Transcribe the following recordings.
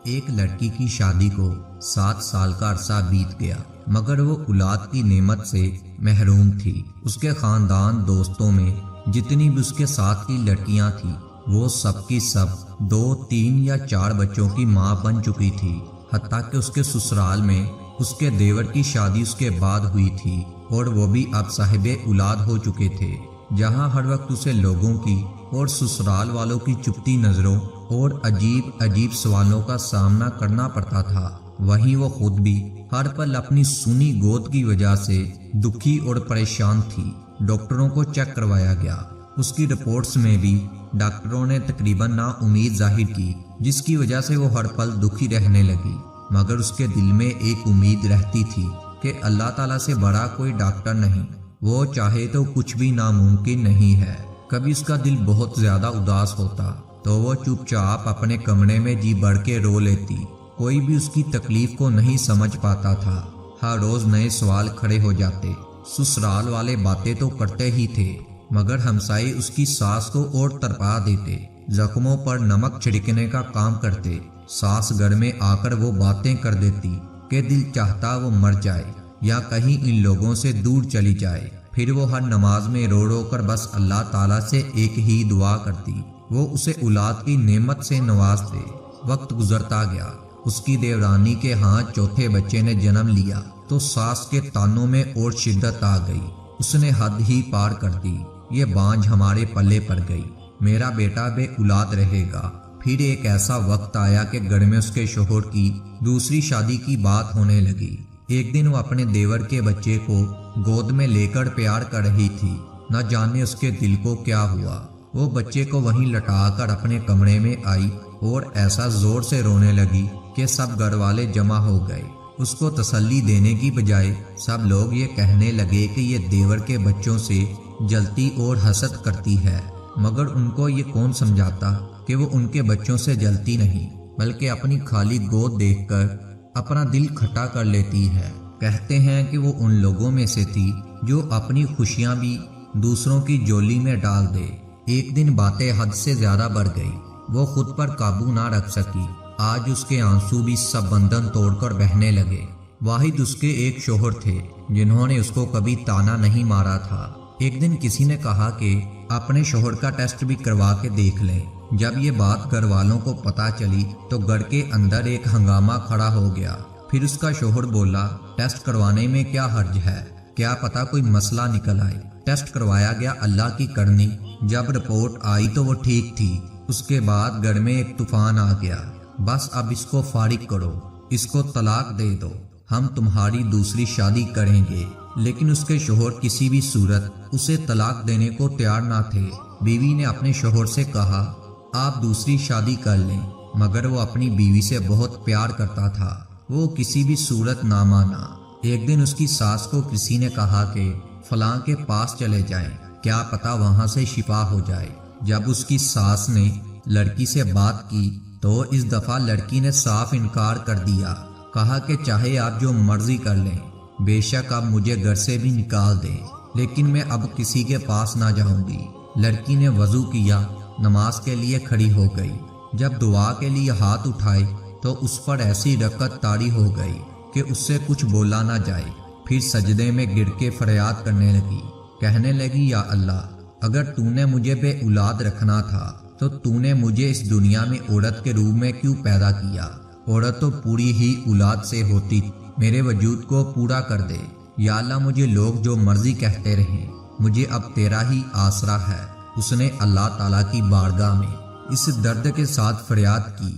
ایک لڑکی کی شادی کو 7 سال کا عرصہ بیت گیا، مگر وہ اولاد کی نعمت سے محروم تھی۔ اس کے خاندان دوستوں میں جتنی بھی اس کے ساتھ کی لڑکیاں تھیں، وہ سب کی سب 2، 3 یا 4 بچوں کی ماں بن چکی تھی۔ حتیٰ کہ اس کے سسرال میں اس کے دیور کی شادی اس کے بعد ہوئی تھی اور وہ بھی اب صاحب اولاد ہو چکے تھے۔ جہاں ہر وقت اسے لوگوں کی اور سسرال والوں کی چپتی نظروں اور عجیب عجیب سوالوں کا سامنا کرنا پڑتا تھا، وہیں وہ خود بھی ہر پل اپنی سونی گود کی وجہ سے دکھی اور پریشان تھی۔ ڈاکٹروں کو چیک کروایا گیا، اس کی رپورٹس میں بھی ڈاکٹروں نے تقریباً نا امید ظاہر کی، جس کی وجہ سے وہ ہر پل دکھی رہنے لگی۔ مگر اس کے دل میں ایک امید رہتی تھی کہ اللہ تعالیٰ سے بڑا کوئی ڈاکٹر نہیں، وہ چاہے تو کچھ بھی ناممکن نہیں ہے۔ کبھی اس کا دل بہت زیادہ اداس ہوتا تو وہ چپ چاپ اپنے کمرے میں جی بڑھ کے رو لیتی۔ کوئی بھی اس کی تکلیف کو نہیں سمجھ پاتا تھا۔ ہر روز نئے سوال کھڑے ہو جاتے۔ سسرال والے باتیں تو کرتے ہی تھے، مگر ہمسائے اس کی ساس کو اور تڑپا دیتے، زخموں پر نمک چھڑکنے کا کام کرتے۔ ساس گھر میں آ کر وہ باتیں کر دیتی کہ دل چاہتا وہ مر جائے یا کہیں ان لوگوں سے دور چلی جائے۔ پھر وہ ہر نماز میں رو رو کر بس اللہ تعالیٰ سے ایک ہی دعا کرتی، وہ اسے اولاد کی نعمت سے نواز دے۔ وقت گزرتا گیا، اس کی دیورانی کے ہاں چوتھے بچے نے جنم لیا تو ساس کے تانوں میں اور شدت آ گئی۔ اس نے حد ہی پار کر دی، یہ بانجھ ہمارے پلے پڑ گئی، میرا بیٹا بے اولاد رہے گا۔ پھر ایک ایسا وقت آیا کہ گھر میں اس کے شوہر کی دوسری شادی کی بات ہونے لگی۔ ایک دن وہ اپنے دیور کے بچے کو گود میں لے کر پیار کر رہی تھی، نہ جانے اس کے دل کو کیا ہوا۔ وہ بچے کو وہیں لٹا کر اپنے کمرے میں آئی اور ایسا زور سے رونے لگی کہ سب گھر والے جمع ہو گئے۔ اس کو تسلی دینے کی بجائے سب لوگ یہ کہنے لگے کہ یہ دیور کے بچوں سے جلتی اور حسد کرتی ہے، مگر ان کو یہ کون سمجھاتا کہ وہ ان کے بچوں سے جلتی نہیں، بلکہ اپنی خالی گود دیکھ کر اپنا دل کھٹا کر لیتی ہے۔ کہتے ہیں کہ وہ ان لوگوں میں سے تھی جو اپنی خوشیاں بھی دوسروں کی جولی میں ڈال دے۔ ایک دن باتیں حد سے زیادہ بڑھ گئی، وہ خود پر قابو نہ رکھ سکی۔ آج اس کے آنسو بھی سب بندھن توڑ کر بہنے لگے۔ واحد اس کے ایک شوہر تھے جنہوں نے اس کو کبھی تانا نہیں مارا تھا۔ ایک دن کسی نے کہا کہ اپنے شوہر کا ٹیسٹ بھی کروا کے دیکھ لیں۔ جب یہ بات گھر والوں کو پتہ چلی تو گھر کے اندر ایک ہنگامہ کھڑا ہو گیا۔ پھر اس کا شوہر بولا، ٹیسٹ کروانے میں کیا حرج ہے، کیا پتہ کوئی مسئلہ نکل آئے۔ ٹیسٹ کروایا گیا، اللہ کی کرنی جب رپورٹ آئی تو وہ ٹھیک تھی۔ اس کے بعد گھر میں ایک طوفان آ گیا، بس اب اس کو فارغ کرو، اس کو طلاق دے دو، ہم تمہاری دوسری شادی کریں گے۔ لیکن اس کے شوہر کسی بھی صورت اسے طلاق دینے کو تیار نہ تھے۔ بیوی نے اپنے شوہر سے کہا، آپ دوسری شادی کر لیں، مگر وہ اپنی بیوی سے بہت پیار کرتا تھا، وہ کسی بھی صورت نہ مانا۔ ایک دن اس کی ساس کو کسی نے کہا کہ فلاں کے پاس چلے جائیں، کیا پتہ وہاں سے شفا ہو جائے۔ جب اس کی ساس نے لڑکی سے بات کی تو اس دفعہ لڑکی نے صاف انکار کر دیا، کہا کہ چاہے آپ جو مرضی کر لیں، بے شک اب مجھے گھر سے بھی نکال دیں، لیکن میں اب کسی کے پاس نہ جاؤں گی۔ لڑکی نے وضو کیا، نماز کے لیے کھڑی ہو گئی۔ جب دعا کے لیے ہاتھ اٹھائے تو اس پر ایسی رکعت طاری ہو گئی کہ اس سے کچھ بولا نہ جائے۔ پھر سجدے میں گر کے فریاد کرنے لگی، کہنے لگی، یا اللہ، اگر تو نے مجھے بے اولاد رکھنا تھا تو تو نے مجھے اس دنیا میں عورت کے روپ میں کیوں پیدا کیا؟ عورت تو پوری ہی اولاد سے ہوتی، میرے وجود کو پورا کر دے۔ یا اللہ، مجھے لوگ جو مرضی کہتے رہیں، مجھے اب تیرا ہی آسرا ہے۔ اس نے اللہ تعالیٰ کی بارگاہ میں اس درد کے ساتھ فریاد کی،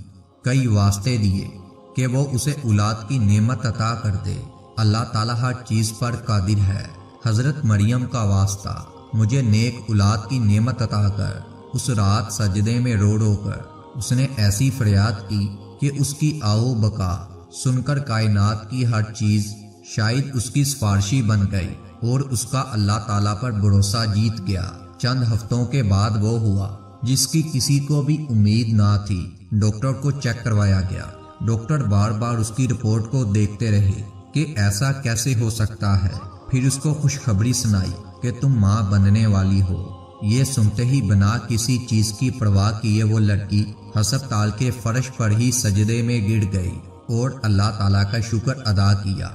کئی واسطے دیے کہ وہ اسے اولاد کی نعمت عطا کر دے۔ اللہ تعالیٰ ہر چیز پر قادر ہے۔ حضرت مریم کا واسطہ، مجھے نیک اولاد کی نعمت عطا کر۔ اس رات سجدے میں رو رو کر اس نے ایسی فریاد کی کہ اس کی آو بکا سن کر کائنات کی ہر چیز شاید اس کی سفارشی بن گئی اور اس کا اللہ تعالیٰ پر بھروسہ جیت گیا۔ چند ہفتوں کے بعد وہ ہوا جس کی کسی کو بھی امید نہ تھی۔ ڈاکٹر کو چیک کروایا گیا، ڈاکٹر بار بار اس کی رپورٹ کو دیکھتے رہے کہ ایسا کیسے ہو سکتا ہے۔ پھر اس کو خوشخبری سنائی کہ تم ماں بننے والی ہو۔ یہ سنتے ہی بنا کسی چیز کی پرواہ کیے وہ لڑکی ہسپتال کے فرش پر ہی سجدے میں گر گئی اور اللہ تعالیٰ کا شکر ادا کیا۔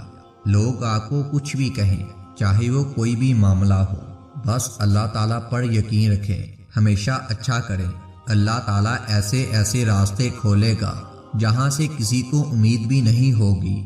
لوگ آپ کو کچھ بھی کہیں، چاہے وہ کوئی بھی معاملہ ہو، بس اللہ تعالیٰ پر یقین رکھیں، ہمیشہ اچھا کریں۔ اللہ تعالیٰ ایسے ایسے راستے کھولے گا جہاں سے کسی کو امید بھی نہیں ہوگی۔